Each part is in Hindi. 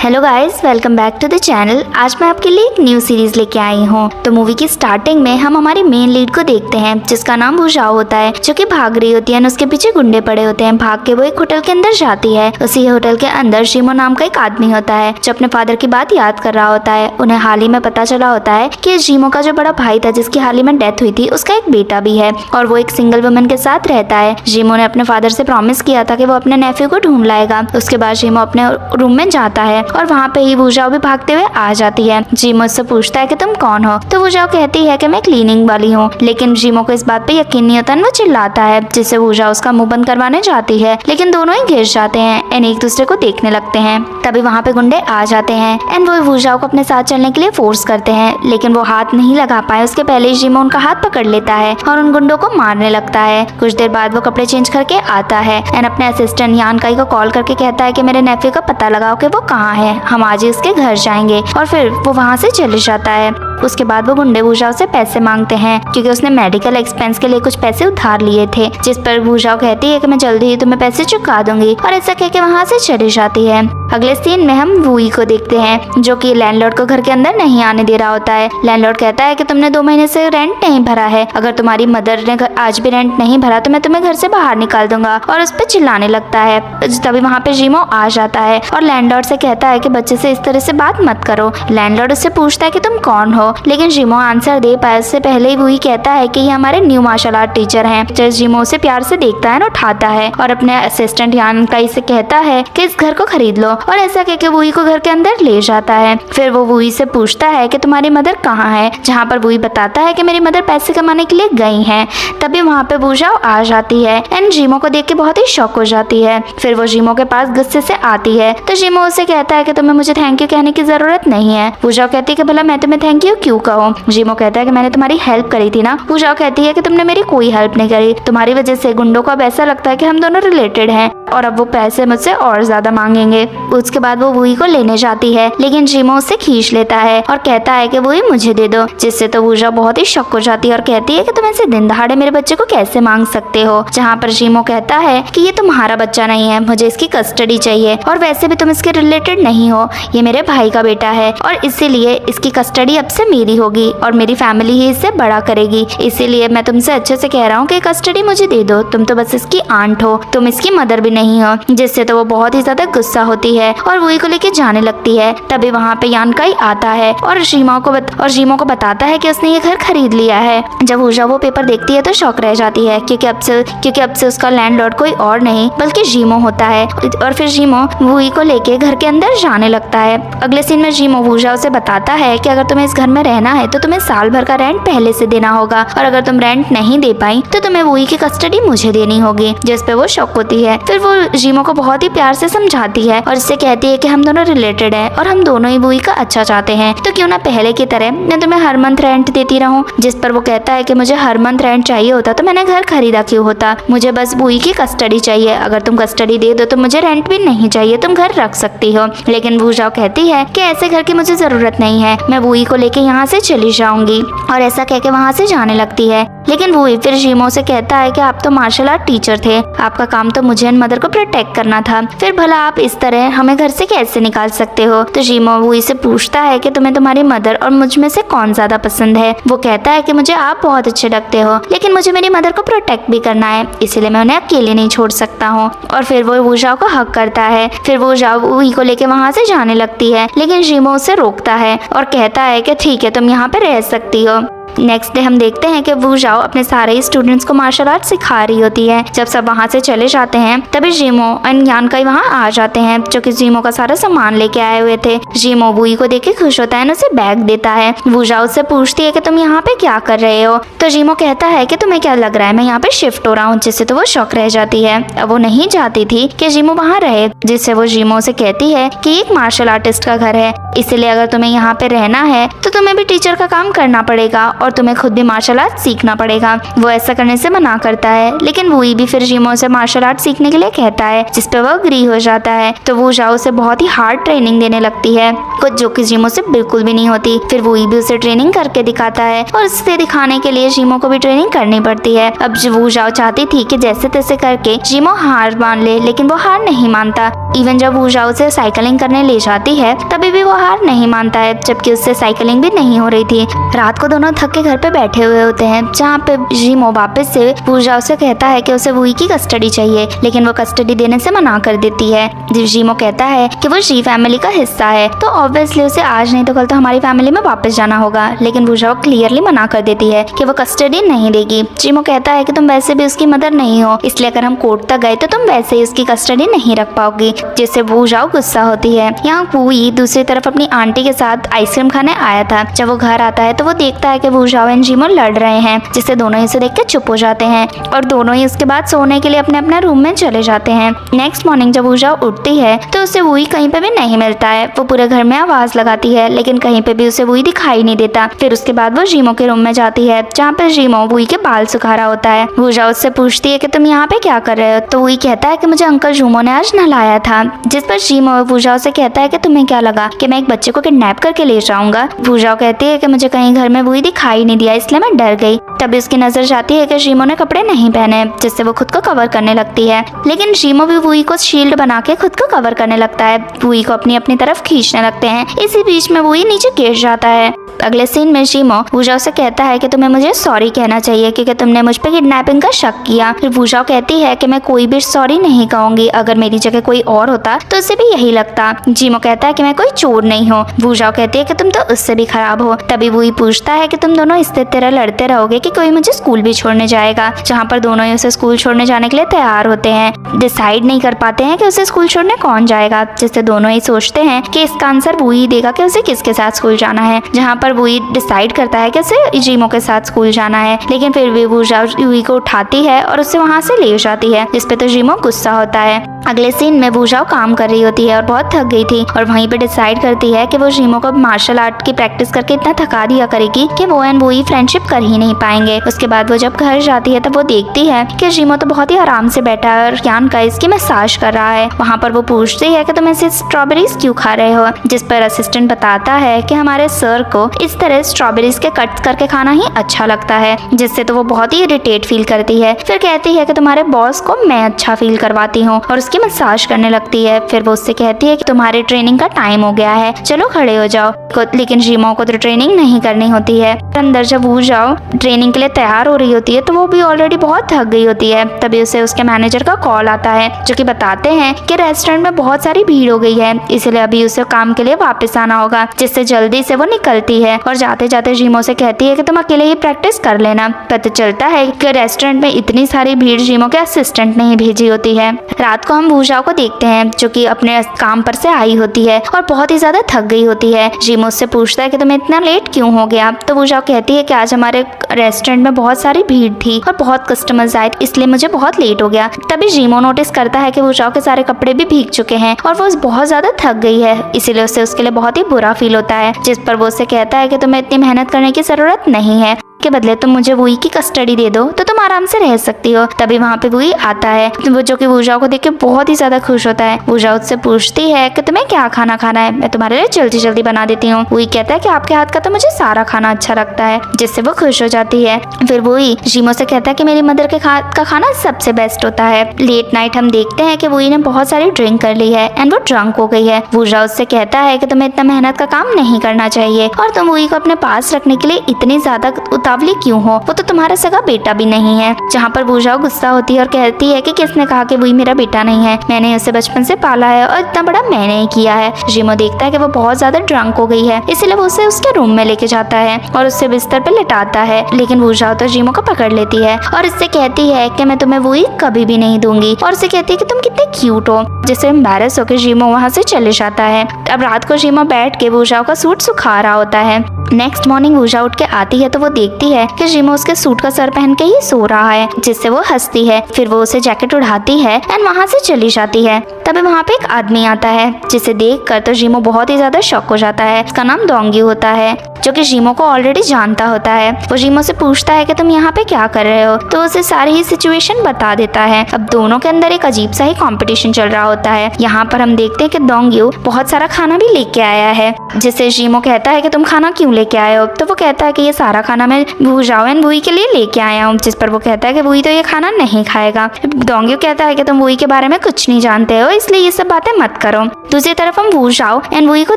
Hello guys, welcome back to the channel. आज मैं आपके लिए एक न्यू सीरीज लेके आई हूँ। तो मूवी की स्टार्टिंग में हम हमारी मेन लीड को देखते हैं जिसका नाम वुजाओ होता है, जो कि भाग रही होती है और उसके पीछे गुंडे पड़े होते हैं। भाग के वो एक होटल के अंदर जाती है। उसी होटल के अंदर शीमो नाम का एक आदमी होता है जो अपने फादर की बात याद कर रहा होता है। उन्हें हाल ही में पता चला होता है कि शीमो का जो बड़ा भाई था जिसकी हाल ही में डेथ हुई थी, उसका एक बेटा भी है और वो एक सिंगल वुमन के साथ रहता है। शीमो ने अपने फादर से प्रॉमिस किया था कि वो अपने नेफ्यू को ढूंढ लाएगा। उसके बाद शीमो अपने रूम में जाता है और वहाँ पे ही वुजाओ भी भागते हुए आ जाती है। जीमो उससे पूछता है कि तुम कौन हो, तो वुजाओ कहती है कि मैं क्लीनिंग वाली हूँ। लेकिन जीमो को इस बात पे यकीन नहीं होता, वो चिल्लाता है जिससे वुजाओ उसका मुंह बंद करवाने जाती है। लेकिन दोनों ही घिर जाते हैं एंड एक दूसरे को देखने लगते हैं। तभी वहाँ पे गुंडे आ जाते हैं एंड वो वुजाओ को अपने साथ चलने के लिए फोर्स करते हैं, लेकिन वो हाथ नहीं लगा पाए। उसके पहले ही जीमो उनका हाथ पकड़ लेता है और उन गुंडों को मारने लगता है। कुछ देर बाद वो कपड़े चेंज करके आता है एंड अपने असिस्टेंट यान काई को कॉल करके कहता है कि मेरे नेफ्यू का पता लगाओ कि वो कहाँ है, हम आज ही उसके घर जाएंगे। और फिर वो वहाँ से चले जाता है। उसके बाद वो गुंडे वुजाओ से पैसे मांगते हैं क्योंकि उसने मेडिकल एक्सपेंस के लिए कुछ पैसे उधार लिए थे, जिस पर वुजाओ कहती है कि मैं जल्दी ही तुम्हें पैसे चुका दूंगी और ऐसा कह के वहाँ से चली जाती है। अगले सीन में हम वुई को देखते हैं जो कि लैंडलॉर्ड को घर के अंदर नहीं आने दे रहा होता है। लैंडलॉर्ड कहता है कि तुमने 2 महीने से रेंट नहीं भरा है, अगर तुम्हारी मदर ने आज भी रेंट नहीं भरा तो मैं तुम्हें घर से बाहर निकाल दूंगा, और उस पर चिल्लाने लगता है। तभी वहाँ पे जीमो आ जाता है और लैंडलॉर्ड से कहता है कि बच्चे से इस तरह से बात मत करो। लैंडलॉर्ड उससे पूछता है कि तुम कौन हो, लेकिन जीमो आंसर दे पाए उससे पहले ही वुई कहता है कि ये हमारे न्यू मार्शल आर्ट टीचर हैं। जीमो उसे प्यार से देखता है और उठाता है और अपने असिस्टेंट यान काई से कहता है कि इस घर को खरीद लो, और ऐसा कहकर वुई को घर के अंदर ले जाता है। फिर वो वुई से पूछता है कि तुम्हारी मदर कहाँ है, जहाँ पर वुई बताता है कि मेरी मदर पैसे कमाने के लिए गई हैं। तभी वहाँ पे वुजाओ आ जाती है एंड जीमो को देख के बहुत ही शॉक हो जाती है। फिर वो जीमो के पास गुस्से से आती है तो जीमो उसे कहता है कि तुम्हें मुझे थैंक यू कहने की जरूरत नहीं है। वुजाओ कहती है कि भला मैं तुम्हें थैंक यू क्यों कहूँ। जीमो कहता है कि मैंने तुम्हारी हेल्प करी थी ना। वुजाओ कहती है कि तुमने मेरी कोई हेल्प नहीं करी, तुम्हारी वजह से गुंडों को अब ऐसा लगता है कि हम दोनों रिलेटेड हैं और अब वो पैसे मुझसे और ज्यादा मांगेंगे। उसके बाद वो वुई को लेने जाती है, लेकिन जीमो उससे खींच लेता है और कहता है कि वुई मुझे दे दो, जिससे तो वुजाओ बहुत ही शॉक हो जाती है और कहती है कि तुम ऐसे दिन दहाड़े मेरे बच्चे को कैसे मांग सकते हो। जहाँ पर जीमो कहता है कि ये तुम्हारा बच्चा नहीं है, मुझे इसकी कस्टडी चाहिए, और वैसे भी तुम इसके रिलेटेड नहीं हो, ये मेरे भाई का बेटा है और इसीलिए इसकी कस्टडी अब से मेरी होगी और मेरी फैमिली ही इसे बड़ा करेगी। इसीलिए मैं तुमसे अच्छे से कह रहा हूँ कि कस्टडी मुझे दे दो, तुम तो बस इसकी आंट हो, तुम इसकी मदर भी नहीं हो। जिससे तो वो बहुत ही ज्यादा गुस्सा होती है और वुई को लेके जाने लगती है। तभी वहाँ पे यान काई आता है और जीमो को बताता है कि उसने ये घर खरीद लिया है। जब वुजाओ वो पेपर देखती है तो शॉक रह जाती है क्योंकि अब से उसका लैंडलॉर्ड कोई और नहीं बल्कि जीमो होता है। और फिर जीमो वुई को लेके घर के अंदर जाने लगता है। अगले सीन में जीमो वुजाओ से बताता है कि अगर तुम्हें इस घर में रहना है तो तुम्हें साल भर का रेंट पहले से देना होगा, और अगर तुम रेंट नहीं दे पाई तो तुम्हें वुई की कस्टडी मुझे देनी होगी। जिस पे वो शॉक होती है। फिर वो जीमो को बहुत ही प्यार से समझाती है और इससे कहती है कि हम दोनों रिलेटेड हैं और हम दोनों ही वुई का अच्छा चाहते हैं, तो क्यों ना पहले की तरह मैं तुम्हें हर मंथ रेंट देती रहूं। जिस पर वो कहता है कि मुझे हर मंथ रेंट चाहिए होता तो मैंने घर खरीदा क्यों होता, मुझे बस वुई की कस्टडी चाहिए, अगर तुम कस्टडी दे दो तो मुझे रेंट भी नहीं चाहिए, तुम घर रख सकती हो। लेकिन वुजाओ कहती है कि ऐसे घर की मुझे जरूरत नहीं है, मैं वुई को लेके यहाँ से चली जाऊंगी, और ऐसा कहके वहाँ से जाने लगती है। लेकिन वुई फिर जीमो से कहता है कि आप तो मार्शल आर्ट टीचर थे, आपका काम तो मुझे और मदर को प्रोटेक्ट करना था, फिर भला आप इस तरह हमें घर से कैसे निकाल सकते हो। तो जीमो वुई से पूछता है कि तुम्हें तुम्हारी मदर और मुझ में से कौन ज्यादा पसंद है। वो कहता है कि मुझे आप बहुत अच्छे लगते हो, लेकिन मुझे मेरी मदर को प्रोटेक्ट भी करना है, इसलिए मैं उन्हें अकेले नहीं छोड़ सकता हूँ। और फिर वो वुजाओ को हक करता है। फिर वुजाओ वुई को लेके वहाँ से जाने लगती है, लेकिन जीमो उसे रोकता है और कहता है कि ठीक है, तुम यहाँ पे रह सकती हो। नेक्स्ट डे हम देखते हैं कि वुजाओ अपने सारे स्टूडेंट्स को मार्शल आर्ट सिखा रही होती है। जब सब वहाँ से चले जाते हैं तभी जीमो और यान काई वहाँ आ जाते हैं जो कि जीमो का सारा सामान लेके आए हुए थे। जीमो वुई को देख के खुश होता है, उसे बैग देता है। वुजाओ से पूछती है कि तुम यहाँ पे क्या कर रहे हो, तो जीमो कहता है कि तुम्हें क्या लग रहा है मैं यहाँ पे शिफ्ट हो रहा हूँ, जिससे तो वो शौक रह जाती है। अब वो नहीं चाहती थी कि जीमो वहाँ रहे, जिससे वो जीमो से कहती है कि एक मार्शल आर्टिस्ट का घर है, इसलिए अगर तुम्हें यहाँ पे रहना है तो तुम्हें भी टीचर का काम करना पड़ेगा और तुम्हें खुद भी मार्शल आर्ट सीखना पड़ेगा। वो ऐसा करने से मना करता है, लेकिन वही भी फिर जीमो से मार्शल आर्ट सीखने के लिए कहता है, जिस पे वो अग्री हो जाता है। तो वो जाओ उसे बहुत ही हार्ड ट्रेनिंग देने लगती है, कुछ जो कि जीमो से बिल्कुल भी नहीं होती। फिर वही भी उसे ट्रेनिंग करके दिखाता है और उसे दिखाने के लिए जीमो को भी ट्रेनिंग करनी पड़ती है। अब वो जाओ चाहती थी कि जैसे तैसे करके जीमो हार मान ले, लेकिन वो हार नहीं मानता। इवन जब वो जाओ उसे साइकिलिंग करने ले जाती है तभी भी वो हार नहीं मानता है, जबकि उससे साइकिलिंग भी नहीं हो रही थी। रात को दोनों थक के घर पे बैठे हुए होते हैं, जहाँ पे जीमो वापस से पूजा उसे कहता है कि उसे वही की कस्टडी चाहिए, लेकिन वो कस्टडी देने से मना कर देती है। जीमो कहता है कि वो जी फैमिली का हिस्सा है, तो ऑब्वियसली उसे आज नहीं तो कल तो हमारी फैमिली में वापस जाना होगा, लेकिन वो जाओ क्लियरली मना कर देती है कि वो कस्टडी नहीं देगी। जीमो कहता है कि तुम वैसे भी उसकी मदर नहीं हो, इसलिए अगर हम कोर्ट तक गए तो तुम वैसे ही उसकी कस्टडी नहीं रख पाओगी, जिससे वो जाओ गुस्सा होती है। यहाँ वही दूसरी तरफ अपनी आंटी के साथ आइसक्रीम खाने आया था। जब वो घर आता है तो वो देखता है कि वो जाओ एंड जीमो लड़ रहे हैं, जिससे दोनों ही उसे देख के चुप हो जाते हैं और दोनों ही उसके बाद सोने के लिए अपने अपने रूम में चले जाते हैं। नेक्स्ट मॉर्निंग जब वो जाओ उठती है तो उसे वही कहीं पे भी नहीं मिलता है। वो पूरे घर में आवाज लगाती है, लेकिन कहीं पे भी उसे वही दिखाई नहीं देता। फिर उसके बाद वो जीमो के रूम में जाती है, जहाँ पे जीमो वही के बाल सुखा रहा होता है। वो जाओ उससे पूछती है कि तुम यहाँ पे क्या कर रहे हो, तो वही कहता है कि मुझे अंकल जूमो ने आज नहलाया था, जिस पर जीमो पूजाओ से कहता है कि तुम्हें क्या लगा कि मैं एक बच्चे को किडनैप करके ले जाऊंगा। पूजाओ कहती है कि मुझे कहीं घर में वही दिखाई नहीं दिया, इसलिए मैं डर गई। तभी उसकी नजर जाती है कि जीमो ने कपड़े नहीं पहने, जिससे वो खुद को कवर करने लगती है, लेकिन जीमो भी वही को शील्ड बना के खुद को कवर करने लगता है। वही को अपनी अपनी तरफ खींचने लगते हैं। इसी बीच में वही नीचे गिर जाता है। अगले सीन में जीमो पूजाओ से कहता है कि तुम्हें मुझे सॉरी कहना चाहिए क्योंकि तुमने मुझ पे किडनैपिंग का शक किया। फिर पूजाओ कहती है कि मैं कोई भी सॉरी नहीं कहूंगी, अगर मेरी जगह कोई और होता तो उसे भी यही लगता। जीमो कहता है कि मैं कोई चोर नहीं हूँ। पूजाओ कहती है कि तुम तो उससे भी खराब हो। तभी वही पूछता है कि तुम दोनों इस तरह लड़ते रहोगे कि कोई मुझे स्कूल भी छोड़ने जाएगा, जहाँ पर दोनों ही उसे स्कूल छोड़ने जाने के लिए तैयार होते हैं। डिसाइड नहीं कर पाते हैं कि उसे स्कूल छोड़ने कौन जाएगा, जिससे दोनों ही सोचते हैं कि इसका आंसर वही देगा कि उसे किसके साथ स्कूल जाना है, जहाँ पर वही डिसाइड करता है कि उसे जीमो के साथ स्कूल जाना है। लेकिन फिर भी वो यूई को उठाती है और उसे वहाँ से ले जाती है, जिसपे तो जीमो गुस्सा होता है। अगले सीन में वूजाओ काम कर रही होती है और बहुत थक गई थी और वहीं पे डिसाइड करती है कि वो जीमो को मार्शल आर्ट की प्रैक्टिस करके इतना थका दिया करेगी कि वो एंड वो ही फ्रेंडशिप कर ही नहीं पाएंगे। उसके बाद वो जब घर जाती है तब वो देखती है कि जीमो तो बहुत ही आराम से बैठा है और यान का इसकी मसाज कर रहा है। वहाँ पर वो पूछती है कि तुम ऐसे स्ट्रॉबेरीज क्यों खा रहे हो, जिस पर असिस्टेंट बताता है कि हमारे सर को इस तरह स्ट्रॉबेरीज के कट करके खाना ही अच्छा लगता है, जिससे तो वो बहुत ही इरिटेट फील करती है। फिर कहती है कि तुम्हारे बॉस को मैं अच्छा फील करवाती हूँ और उसकी मसाज करने लगती है। फिर वो उससे कहती है कि तुम्हारे ट्रेनिंग का टाइम हो गया है, चलो खड़े हो जाओ। लेकिन जीमो को तो ट्रेनिंग नहीं करनी होती है। अंदर जब वो जाओ ट्रेनिंग के लिए तैयार हो रही होती है तो वो भी ऑलरेडी बहुत थक गई होती है। तभी उसे उसके मैनेजर का कॉल आता है जो कि बताते हैं कि रेस्टोरेंट में बहुत सारी भीड़ हो गई है, इसलिए अभी उसे काम के लिए वापस आना होगा, जिससे जल्दी से वो निकलती है और जाते जाते जीमो से कहती है कि तुम अकेले ही प्रैक्टिस कर लेना। पता चलता है कि रेस्टोरेंट में इतनी सारी भीड़ जीमो के असिस्टेंट ने ही भेजी होती है। रात को हम वूजाओ को देखते हैं जो कि अपने काम पर से आई होती है और बहुत ही ज्यादा थक गई होती है। जीमो से पूछता है कि तुम्हें इतना लेट क्यों हो गया, तो वूजाओ कहती है कि आज हमारे रेस्टोरेंट में बहुत सारी भीड़ थी और बहुत कस्टमर्स आए, इसलिए मुझे बहुत लेट हो गया। तभी जीमो नोटिस करता है कि वूजाओ के सारे कपड़े भी भीग चुके हैं और वो बहुत ज्यादा थक गई है, इसीलिए उसे उसके लिए बहुत ही बुरा फील होता है। जिस पर वो उससे कहता है कि तुम्हें इतनी मेहनत करने की जरूरत नहीं है, के बदले तुम मुझे वही की कस्टडी दे दो तो तुम आराम से रह सकती हो। तभी वहाँ पे वही आता है वो जो कि वूजाओ को देख के बहुत ही ज्यादा खुश होता है। वूजाओ उससे पूछती है कि तुम्हें क्या खाना खाना है, मैं तुम्हारे लिए जल्दी जल्दी बना देती हूँ। वही कहता है कि आपके हाथ का तो मुझे सारा खाना अच्छा लगता है, जिससे वो खुश हो जाती है। फिर वही जीमो से कहता है कि मेरी मदर के हाथ का खाना सबसे बेस्ट होता है। लेट नाइट हम देखते हैं कि वही ने बहुत सारी ड्रिंक कर ली है एंड वो ड्रंक हो गई है। वूजाओ उससे कहता है कि तुम्हें इतना मेहनत का काम नहीं करना चाहिए और तुम वही को अपने पास रखने के लिए इतनी ज्यादा उतावली क्यों हो, वो तो तुम्हारा सगा बेटा भी नहीं है। जहाँ पर वूजाओ गुस्सा होती है और कहती है कि किसने कहा कि वही मेरा बेटा नहीं है, मैंने उसे बचपन से पाला है और इतना बड़ा मैंने ही किया है। जीमो देखता है कि वो बहुत ज्यादा ड्रंक हो गई है, इसलिए वो उसे उसके रूम में लेके जाता है और उससे बिस्तर पे लिटाता है। लेकिन वूजाओ तो जीमो को पकड़ लेती है और इससे कहती है कि मैं तुम्हें वही कभी भी नहीं दूंगी और उसे कहती है कि तुम कितने क्यूट हो, जिससे एम्बैरेस होकर जीमो वहाँ से चले जाता है। अब रात को जीमो बैठ के वूजाओ का सूट सुखा रहा होता है। नेक्स्ट मॉर्निंग वूजाओ उठ के आती है तो वो देखती है कि जीमो उसके सूट का सर पहन के ही सो रहा है, जिससे वो हंसती है। फिर वो उसे जैकेट उड़ाती है एंड वहाँ से चली जाती है। तभी वहाँ पे एक आदमी आता है जिसे देख कर तो जीमो बहुत ही ज्यादा शॉक हो जाता है। इसका नाम डोंगी होता है। जो कि जीमो को ऑलरेडी जानता होता है। वो जीमो से पूछता है कि तुम यहाँ पे क्या कर रहे हो, तो उसे सारी ही सिचुएशन बता देता है। अब दोनों के अंदर एक अजीब सा ही कंपटीशन चल रहा होता है। यहाँ पर हम देखते हैं कि दोंग्यू बहुत सारा खाना भी लेके आया है, जिससे जीमो कहता है कि तुम खाना क्यों लेके आए हो, तो वो कहता है कि ये सारा खाना मैं वू जाओ एंड वूई के लिए लेके आया हूँ, जिस पर वो कहता है कि वूई तो ये खाना नहीं खाएगा। दोंग्यू कहता है कि तुम वूई के बारे में कुछ नहीं जानते हो, इसलिए ये सब बातें मत करो। दूसरी तरफ हम वू जाओ एंड वूई को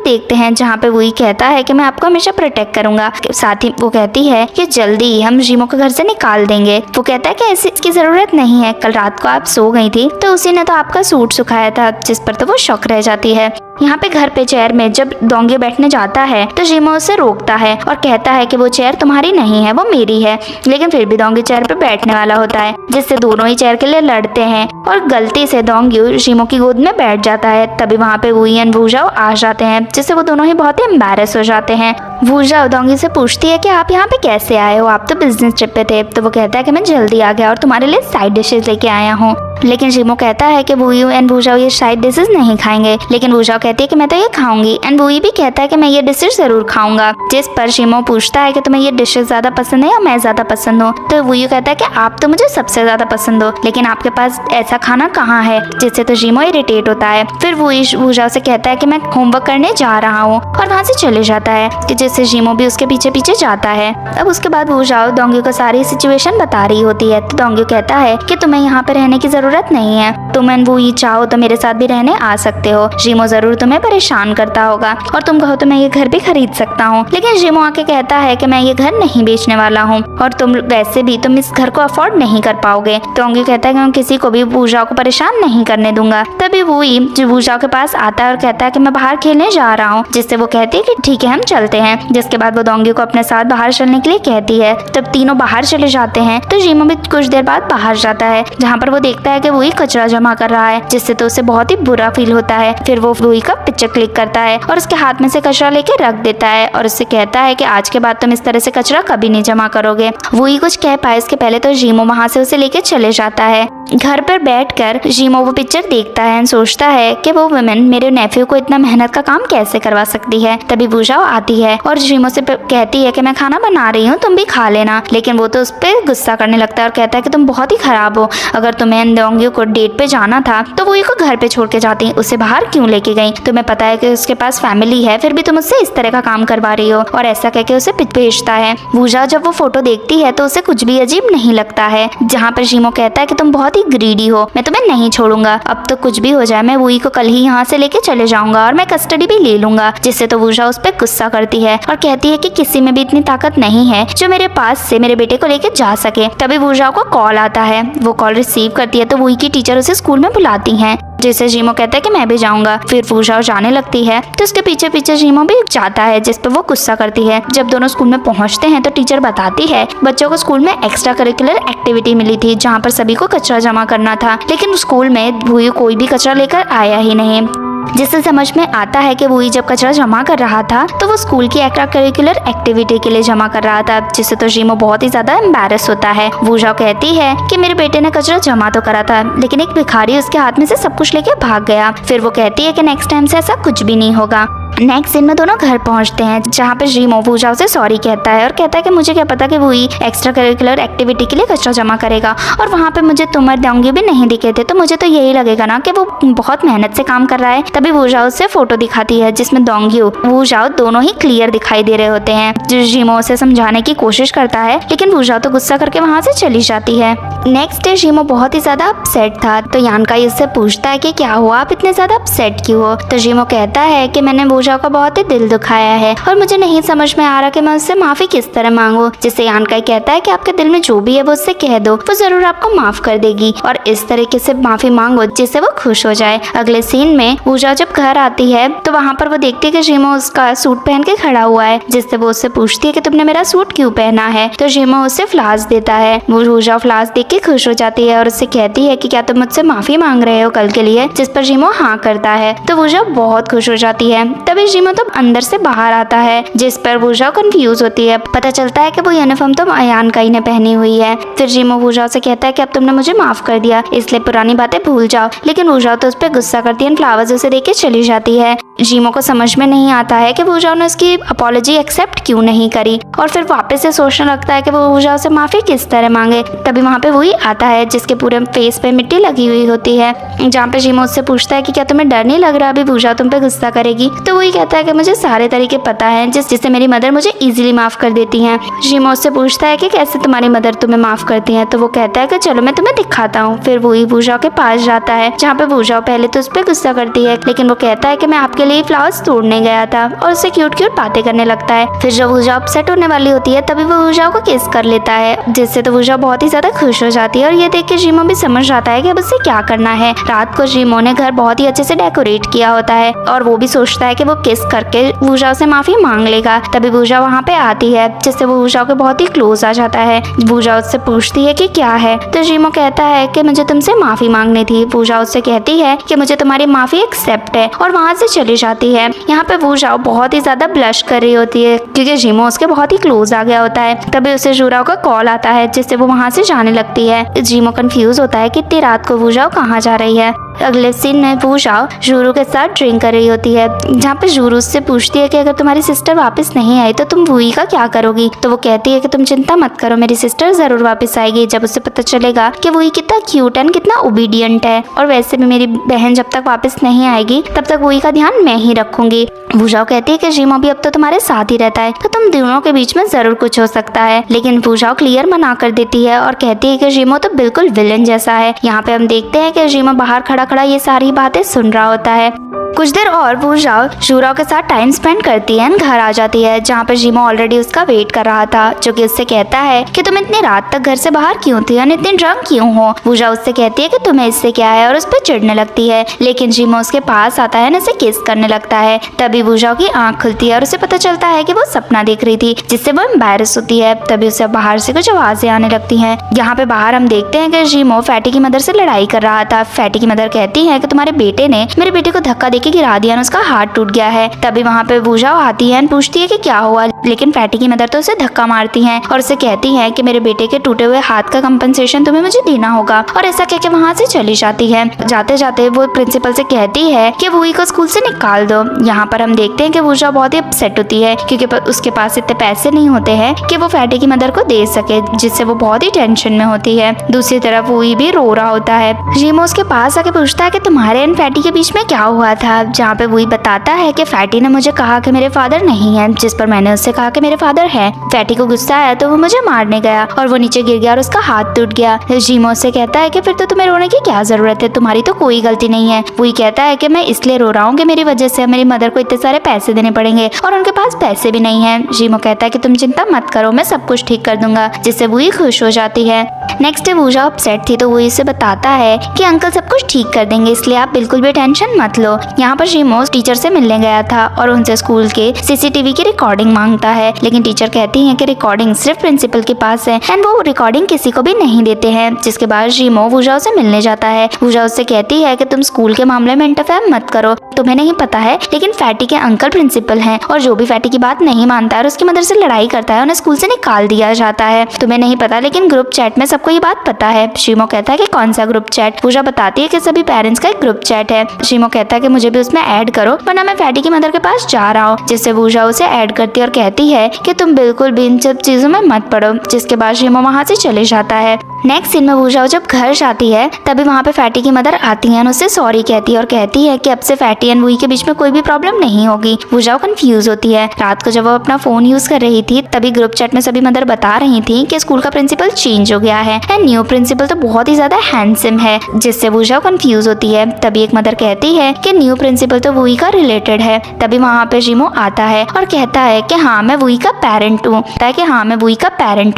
देखते हैं, जहाँ पे वूई कहता है कि मैं आपको हमेशा प्रोटेक्ट करूंगा। साथ ही वो कहती है कि जल्दी हम जीमो को घर से निकाल देंगे। वो कहता है कि ऐसी इसकी जरूरत नहीं है, कल रात को आप सो गई थी तो उसी ने तो आपका सूट सुखाया था, जिस पर तो वो शौक रह जाती है। यहाँ पे घर पे चेयर में जब दोंग्यू बैठने जाता है तो जीमो उसे रोकता है और कहता है कि वो चेयर तुम्हारी नहीं है, वो मेरी है। लेकिन फिर भी दोंग्यू चेयर पे बैठने वाला होता है, जिससे दोनों ही चेयर के लिए लड़ते हैं और गलती से दोंग्यू जीमो की गोद में बैठ जाता है। तभी वहाँ पे वूई एंड वू जाओ आ जाते हैं, जिससे वो दोनों ही बहुत ही एम्बैरेस हो जाते हैं। वू जाओ दोंग्यू से पूछती है कि आप यहाँ पे कैसे आए हो, आप तो बिजनेस ट्रिप पे थे। तो वो कहता है कि मैं जल्दी आ गया और तुम्हारे लिए साइड डिशेज लेके आया हूँ। लेकिन जीमो कहता है कि वूई एंड वू जाओ ये साइड डिशेज नहीं खाएंगे, लेकिन वू जाओ कहती है कि मैं तो ये खाऊंगी एंड वूई भी कहता है कि मैं ये डिशेज जरूर खाऊंगा। जिस पर जीमो पूछता है कि तुम्हें ये डिशेज ज्यादा पसंद है या मैं ज्यादा पसंद हूँ, तो वूई कहता है कि आप तो मुझे सबसे ज्यादा पसंद हो, लेकिन आपके पास ऐसा खाना कहाँ है, जिससे तो जीमो इरिटेट होता है। फिर वू जाओ से कहता है कि मैं होमवर्क करने जा रहा हूँ और वहाँ से चले जाता है, कि जिससे जीमो भी उसके पीछे पीछे जाता है। अब उसके बाद वू जाओ दोंग्यू को सारी सिचुएशन बता रही होती है, तो दोंग्यू कहता है कि तुम्हें यहाँ पे रहने की जरूरत नहीं है, तुम एंड वूई चाहो तो मेरे साथ भी रहने आ सकते हो। जीमो जरूर तुम्हें परेशान करता होगा और तुम कहो तो मैं ये घर भी खरीद सकता हूँ, लेकिन जीमो आके कहता है कि मैं ये घर नहीं बेचने वाला हूँ और तुम वैसे भी तुम इस घर को अफोर्ड नहीं कर पाओगे। दोंग्यू कहता है कि मैं किसी को भी वू जाओ को परेशान नहीं करने दूंगा। तभी वूई वू जाओ के पास आता है और कहता है कि मैं बाहर खेलने जा रहा हूँ, जिससे वो कहती है कि ठीक है हम चलते हैं। जिसके बाद वो दोंग्यू को अपने साथ बाहर चलने के लिए कहती है। तब तीनों बाहर चले जाते हैं तो जीमो भी कुछ देर बाद बाहर जाता है, जहाँ पर वो देखता है कि वूई कचरा जमा कर रहा है, जिससे तो उसे बहुत ही बुरा फील होता है। फिर वो वूई का पिक्चर क्लिक करता है और उसके हाथ में से कचरा लेके रख देता है और उससे कहता है कि आज के बाद तुम इस तरह से कचरा कभी नहीं जमा करोगे। वूई कुछ कह पाए इसके पहले तो जीमो वहाँ से उसे लेके चले जाता है। घर पर बैठकर जीमो वो पिक्चर देखता है और सोचता है कि वो वुमेन मेरे नेफ्यू को इतना मेहनत का काम कैसे करवा सकती है। तभी वू जाओ आती है और जीमो से कहती है कि मैं खाना बना रही हूँ, तुम भी खा लेना। लेकिन वो तो उस पर गुस्सा करने लगता है और कहता है कि तुम बहुत ही खराब हो, अगर तुम्हें दोंग्यू को डेट पे जाना था तो वूई को घर पे छोड़ के जाती, उसे बाहर क्यों लेके गई। तुम्हें पता है कि उसके पास फैमिली है, फिर भी तुम उससे इस तरह का काम करवा रही हो। और ऐसा कहकर उसे भेजता है। वू जाओ जब वो फोटो देखती है तो उसे कुछ भी अजीब नहीं लगता है, जहाँ पर जीमो कहता है कि तुम बहुत ही ग्रीडी हो, मैं तुम्हें नहीं छोड़ूंगा, अब तो कुछ भी हो जाए मैं वूई को कल ही यहाँ से लेके चले जाऊंगा और मैं कस्टडी भी ले लूंगा। जिससे तो वू जाओ उस पर गुस्सा करती है और कहती है कि किसी में भी इतनी ताकत नहीं है जो मेरे पास से मेरे बेटे को लेके जा सके। तभी वू जाओ को कॉल आता है, वो कॉल रिसीव करती है तो वूई की टीचर उसे स्कूल में बुलाती हैं, जिससे जीमो कहता है कि मैं भी जाऊंगा। फिर वू जाओ जाने लगती है तो उसके पीछे पीछे जीमो भी जाता है, जिस पर वो गुस्सा करती है। जब दोनों स्कूल में पहुंचते हैं तो टीचर बताती है बच्चों को स्कूल में एक्स्ट्रा करिकुलर एक्टिविटी मिली थी, जहाँ पर सभी को कचरा जमा करना था, लेकिन स्कूल में वूई कोई भी कचरा लेकर आया ही नहीं। जिससे समझ में आता है कि वूई जब कचरा जमा कर रहा था तो वो स्कूल की एक्स्ट्रा करिकुलर एक्टिविटी के लिए जमा कर रहा था, जिससे तो जीमो बहुत ही ज्यादा एम्बैरेस होता है। वू जाओ कहती है कि मेरे बेटे ने कचरा जमा तो करा था, लेकिन एक भिखारी उसके हाथ में से सब कुछ लेके भाग गया। फिर वो कहती है कि नेक्स्ट टाइम से ऐसा कुछ भी नहीं होगा। नेक्स्ट दिन में दोनों घर पहुंचते हैं, जहाँ पे जीमो वू जाओ से सॉरी कहता है और कहता है कि मुझे क्या पता कि वूई एक्स्ट्रा करिकुलर एक्टिविटी के लिए कचरा जमा करेगा, और वहाँ पे मुझे तुम और दोंग्यू भी नहीं दिखे थे, तो मुझे तो यही लगेगा ना कि वो बहुत मेहनत से काम कर रहा है। तभी वू जाओ से फोटो दिखाती है जिसमें दोंग्यू वू जाओ दोनों ही क्लियर दिखाई दे रहे होते हैं। जीमो उसे समझाने की कोशिश करता है, लेकिन वू जाओ तो गुस्सा करके वहाँ से चली जाती है। नेक्स्ट डे जीमो बहुत ही ज्यादा अपसेट था, तो यानकाई उससे पूछता है कि क्या हुआ, आप इतने ज्यादा अपसेट क्यों हो। तो जीमो कहता है कि मैंने वू जाओ का बहुत ही दिल दुखाया है और मुझे नहीं समझ में आ रहा कि मैं उससे माफी किस तरह मांगू। जिससे यानकाई कहता है कि आपके दिल में जो भी है वो उससे कह दो, वो जरूर आपको माफ कर देगी, और इस तरीके से माफी मांगो जिससे वो खुश हो जाए। अगले सीन में वू जाओ जब घर आती है तो वहाँ पर वो देखती है कि जीमो उसका सूट पहन के खड़ा हुआ है, जिससे वो उससे पूछती है कि तुमने मेरा सूट क्यों पहना है। तो जीमो उससे फ्लावर्स देता है। वू जाओ फ्लावर्स देख के खुश हो जाती है और उससे कहती है कि क्या तुम मुझसे माफी मांग रहे हो कल के लिए, जिस पर जीमो हाँ करता है। तो वू जाओ बहुत खुश हो जाती है। तभी जीमो तो अंदर से बाहर आता है, जिस पर वूजाओ कंफ्यूज होती है। पता चलता है कि वो यूनिफॉर्म तो अयान काई ने पहनी हुई है। फिर जीमो वूजाओ से कहता है कि अब तुमने मुझे माफ कर दिया, इसलिए पुरानी बातें भूल जाओ। लेकिन वूजाओ तो उस पर गुस्सा करती है, फ्लावर्स उसे देके चली जाती है। जीमो को समझ में नहीं आता है कि वूजाओ ने उसकी अपॉलॉजी एक्सेप्ट क्यों नहीं करी, और फिर वापस से सोचने लगता है कि वो वूजाओ से माफी किस तरह मांगे। तभी वहाँ पे वही आता है जिसके पूरे फेस पे मिट्टी लगी हुई होती है, जहाँ पे जीमो उससे पूछता है कि क्या तुम्हें डर नहीं लग रहा अभी वूजाओ तुम पे गुस्सा करेगी। तो वही कहता है कि मुझे सारे तरीके पता है जिससे मेरी मदर मुझे इजीली माफ कर देती हैं। जीमो उससे पूछता है कि कैसे तुम्हारी मदर तुम्हें माफ करती हैं। तो वो कहता है कि चलो मैं तुम्हें दिखाता हूँ। फिर वही वूजाओ के पास जाता है, जहाँ पे वूजाओ पहले तो उस पर गुस्सा करती है, लेकिन वो कहता है कि मैं आपके लिए फ्लावर्स तोड़ने गया था, और उससे क्यूट क्यूट बातें करने लगता है। फिर जब वूजाओ अपसेट होने वाली होती है तभी वो वूजाओ को किस कर लेता है, जिससे तो वूजाओ बहुत ही ज्यादा खुश हो जाती है। और ये देख के जीमो भी समझ जाता है कि अब उससे क्या करना है। रात को जीमो ने घर बहुत ही अच्छे से डेकोरेट किया होता है, और वो भी सोचता है कि वो किस करके वूजाओ से माफी मांग लेगा। तभी वूजाओ वहाँ पे आती है, जिससे वो वूजाओ के बहुत ही क्लोज आ जाता है। वूजाओ उससे पूछती है कि क्या है, तो जीमो कहता है कि मुझे तुमसे माफी मांगनी थी। वूजाओ उससे कहती है कि मुझे तुम्हारी माफी एक्सेप्ट है, और वहाँ से चली जाती है। यहाँ पे वूजाओ बहुत ही ज्यादा ब्लश कर रही होती है, क्योंकि जीमो उसके बहुत ही क्लोज आ गया होता है। तभी उसे जूराओ का कॉल आता है, जिससे वो वहाँ से जाने लगती है। जीमो कंफ्यूज होता है कि इतनी रात को वूजाओ कहाँ जा रही है। अगले सीन में वूजाओ जूरू के साथ ड्रिंक कर रही होती है, जहाँ पे जूरू उससे पूछती है कि अगर तुम्हारी सिस्टर वापस नहीं आई तो तुम वूई का क्या करोगी। तो वो कहती है कि तुम चिंता मत करो, मेरी सिस्टर जरूर वापस आएगी जब उसे पता चलेगा कि वूई कितना क्यूट एंड कितना ओबीडियंट है, और वैसे भी मेरी बहन जब तक वापस नहीं आएगी तब तक वूई का ध्यान मैं ही रखूंगी। वूजाओ कहती है कि जीमो भी अब तो तुम्हारे साथ ही रहता है, तो तुम दोनों के बीच में जरूर कुछ हो सकता है। लेकिन वूजाओ क्लियर मना कर देती है और कहती है कि जीमो तो बिल्कुल विलन जैसा है। यहाँ पे हम देखते हैं कि जीमो बाहर खड़ा खड़ा ये सारी बातें सुन रहा होता है। कुछ देर और वूजाओ जूराओ के साथ टाइम स्पेंड करती है, घर आ जाती है, जहाँ पर जीमो ऑलरेडी उसका वेट कर रहा था, जो कि उससे कहता है कि तुम इतनी रात तक घर से बाहर क्यों थी और इतनी ड्रंक क्यों हो। वूजाओ उससे कहती है कि तुम्हें इससे क्या है, और उस पर चिढ़ने लगती है। लेकिन जीमो उसके पास आता है, उसे किस करने लगता है। तभी वूजाओ की आंख खुलती है और उसे पता चलता है कि वो सपना देख रही थी, जिससे वो एम्बैरस होती है। तभी उसे बाहर से कुछ आवाजें आने लगती हैं। यहाँ पे बाहर हम देखते हैं कि जीमो फैटी की मदर से लड़ाई कर रहा था। फैटी की मदर कहती है कि तुम्हारे बेटे ने मेरे बेटे को धक्का देके गिरा दिया, उसका हाथ टूट गया है। तभी वहाँ पे वूजाओ आती है, पूछती है कि क्या हुआ, लेकिन फैटी की मदर तो उसे धक्का मारती हैं और उसे कहती है कि मेरे बेटे के टूटे हुए हाथ का कंपनसेशन तुम्हें मुझे देना होगा, और ऐसा कह के वहाँ से चली जाती है। जाते जाते वो प्रिंसिपल से कहती है कि वूई को स्कूल से निकाल दो। यहाँ पर हम देखते हैं कि वूजाओ बहुत ही अपसेट होती है, क्योंकि उसके पास इतने पैसे नहीं होते हैं कि वो फैटी की मदर को दे सके, जिससे वो बहुत ही टेंशन में होती है। दूसरी तरफ वूई भी रो रहा होता है। जीमो उसके पास आके पूछता है कि तुम्हारे एंड फैटी के बीच में क्या हुआ था, जहाँ पे वूई बताता है कि फैटी ने मुझे कहा कि मेरे फादर नहीं है, जिस पर मैंने उससे कहा कि मेरे फादर है। फैटी को गुस्सा आया तो वो मुझे मारने गया और वो नीचे गिर गया और उसका हाथ टूट गया। जीमो से कहता है कि फिर तो तुम्हें रोने की क्या जरूरत है, तुम्हारी तो कोई गलती नहीं है। वही कहता है कि मैं इसलिए रो रहा हूँ कि मेरी वजह से मेरी मदर को इतने सारे पैसे देने पड़ेंगे और उनके पास पैसे भी नहीं है। जीमो कहता है कि तुम चिंता मत करो, मैं सब कुछ ठीक कर दूंगा, जिससे वही खुश हो जाती है। नेक्स्ट डे वूजाओ अपसेट थी तो वो इसे बताता है कि अंकल सब कुछ ठीक कर देंगे, इसलिए आप बिल्कुल भी टेंशन मत लो। यहाँ पर जीमो टीचर से मिलने गया था और उनसे स्कूल के सीसीटीवी की रिकॉर्डिंग मांगता है, लेकिन टीचर कहती है कि रिकॉर्डिंग सिर्फ प्रिंसिपल के पास है एंड वो रिकॉर्डिंग किसी को भी नहीं देते हैं। जिसके बाद जीमो वूजाओ से मिलने जाता है। वूजाओ उससे कहती है कि तुम स्कूल के मामले में इंटरफेयर मत करो, तुम्हें नहीं पता है लेकिन फैटी के अंकल प्रिंसिपल हैं और जो भी फैटी की बात नहीं मानता है और उसकी मदर से लड़ाई करता है उन्हें स्कूल से निकाल दिया जाता है। तुम्हें नहीं पता लेकिन ग्रुप चैट में सबको ये बात पता है। जीमो कहता है कि कौन सा ग्रुप चैट। वूजाओ बताती है कि सभी पेरेंट्स का एक ग्रुप चैट है। जीमो कहता है कि मुझे भी उसमें ऐड करो वरना मैं फैटी की मदर के पास जा रहा हूँ, जिससे वूजाओ उसे ऐड करती है और कहती है कि तुम बिल्कुल भी इन सब चीजों में मत पड़ो। जिसके बाद जीमो वहाँ से चले जाता है। नेक्स्ट सीन में वूजाओ जब घर जाती है तभी वहाँ पे फैटी की मदर आती है, उससे सॉरी कहती है और कहती है कि अब से फैटी एंड वूई के बीच में कोई भी प्रॉब्लम नहीं होगी। वूजाओ कंफ्यूज होती है। रात को जब वो अपना फोन यूज कर रही थी तभी ग्रुप चैट में सभी मदर बता रही थी कि स्कूल का प्रिंसिपल चेंज हो गया है एंड न्यू प्रिंसिपल तो बहुत ही ज्यादा हैंडसम है, जिससे वूजाओ कंफ्यूज होती है। तभी एक मदर कहती है कि न्यू प्रिंसिपल तो वूई का रिलेटेड है। तभी वहाँ पे जीमो आता है और कहता है कि हाँ मैं वूई का पेरेंट